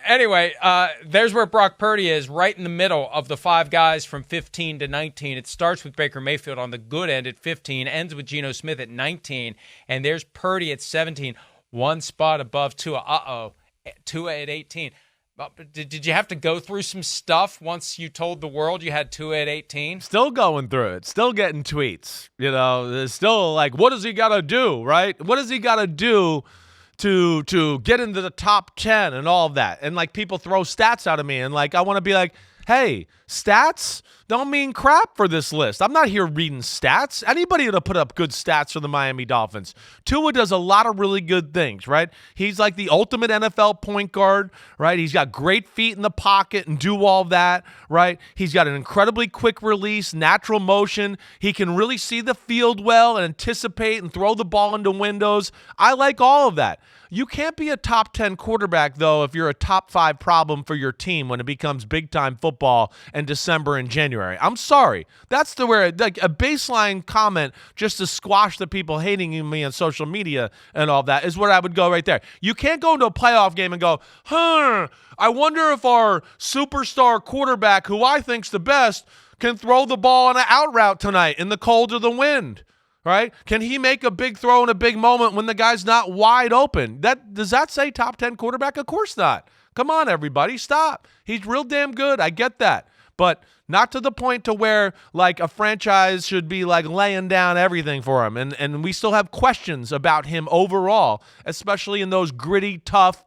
Anyway, there's where Brock Purdy is, right in the middle of the five guys from 15 to 19. It starts with Baker Mayfield on the good end at 15, ends with Geno Smith at 19, and there's Purdy at 17, one spot above Tua. Tua at 18. Did you have to go through some stuff once you told the world you had Tua at 18? Still going through it. Still getting tweets. There's still like, what does he got to do, right? What does he got to do to get into the top 10 and all of that? And, like, people throw stats out of me, and, like, I want to be like, hey, stats don't mean crap for this list. I'm not here reading stats. Anybody that'll put up good stats for the Miami Dolphins. Tua does a lot of really good things, right? He's like the ultimate NFL point guard, right? He's got great feet in the pocket and do all that, right? He's got an incredibly quick release, natural motion. He can really see the field well and anticipate and throw the ball into windows. I like all of that. You can't be a top 10 quarterback, though, if you're a top 5 problem for your team when it becomes big-time football in December and January. I'm sorry. That's like a baseline comment just to squash the people hating me on social media and all that is where I would go right there. You can't go into a playoff game and go, I wonder if our superstar quarterback, who I think's the best, can throw the ball on an out route tonight in the cold or the wind. Right? Can he make a big throw in a big moment when the guy's not wide open? Does that say top 10 quarterback? Of course not. Come on, everybody. Stop. He's real damn good. I get that. But not to the point to where, like, a franchise should be, like, laying down everything for him. And we still have questions about him overall, especially in those gritty, tough,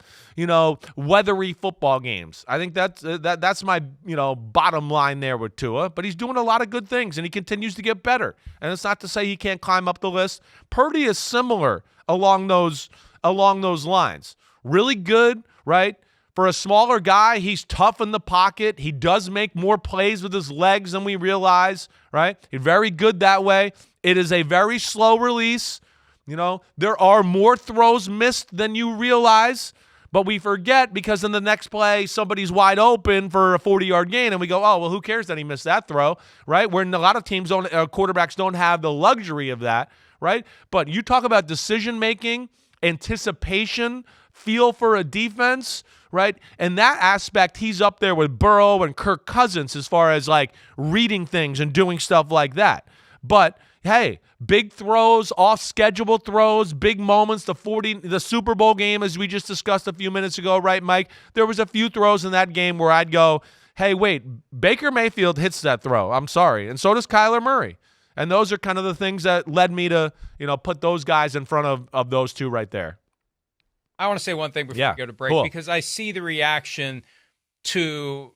weathery football games. I think that's my, bottom line there with Tua. But he's doing a lot of good things, and he continues to get better. And it's not to say he can't climb up the list. Purdy is similar along those lines. Really good, right? For a smaller guy, he's tough in the pocket. He does make more plays with his legs than we realize, right? He's very good that way. It is a very slow release. There are more throws missed than you realize, but we forget because in the next play, somebody's wide open for a 40-yard gain, and we go, oh, well, who cares that he missed that throw, right? Where a lot of teams quarterbacks don't have the luxury of that, right? But you talk about decision-making, anticipation, feel for a defense, right? And that aspect, he's up there with Burrow and Kirk Cousins as far as, like, reading things and doing stuff like that. But, hey, big throws, off-schedule throws, big moments, the Super Bowl game, as we just discussed a few minutes ago, right, Mike? There was a few throws in that game where I'd go, hey, wait, Baker Mayfield hits that throw. I'm sorry. And so does Kyler Murray. And those are kind of the things that led me to, put those guys in front of those two right there. I want to say one thing before we go to break, because I see the reaction to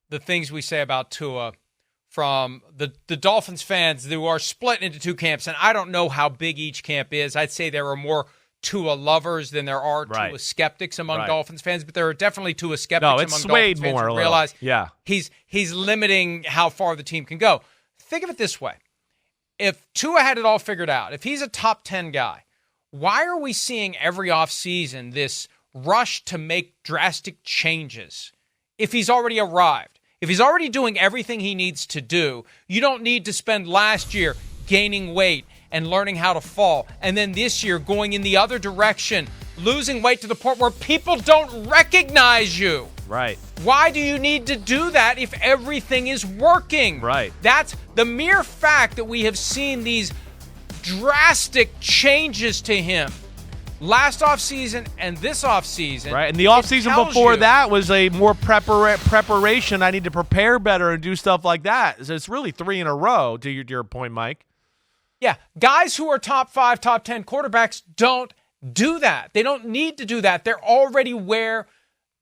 the things we say about Tua from the Dolphins fans who are split into two camps, and I don't know how big each camp is. I'd say there are more Tua lovers than there are Tua skeptics among Dolphins fans, but there are definitely Tua skeptics among Dolphins fans who realize he's limiting how far the team can go. Think of it this way. If Tua had it all figured out, if he's a top 10 guy, why are we seeing every offseason this rush to make drastic changes? If he's already arrived, if he's already doing everything he needs to do, you don't need to spend last year gaining weight and learning how to fall, and then this year going in the other direction, losing weight to the point where people don't recognize you. Right. Why do you need to do that if everything is working? Right. That's the mere fact that we have seen these drastic changes to him last offseason and this offseason. Right, and the offseason before that was a more preparation. I need to prepare better and do stuff like that. So it's really 3 in a row, to your point, Mike. Yeah, guys who are top 5, top 10 quarterbacks don't do that. They don't need to do that. They're already where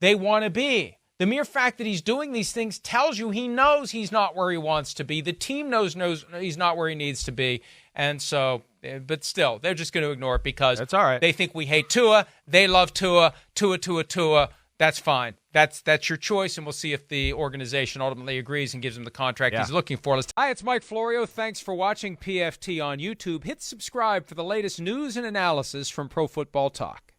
they want to be. The mere fact that he's doing these things tells you he knows he's not where he wants to be. The team knows he's not where he needs to be. And so, but still, they're just going to ignore it because that's all right. They think we hate Tua. They love Tua. Tua. That's fine. That's your choice, and we'll see if the organization ultimately agrees and gives him the contract he's looking for. Hi, it's Mike Florio. Thanks for watching PFT on YouTube. Hit subscribe for the latest news and analysis from Pro Football Talk.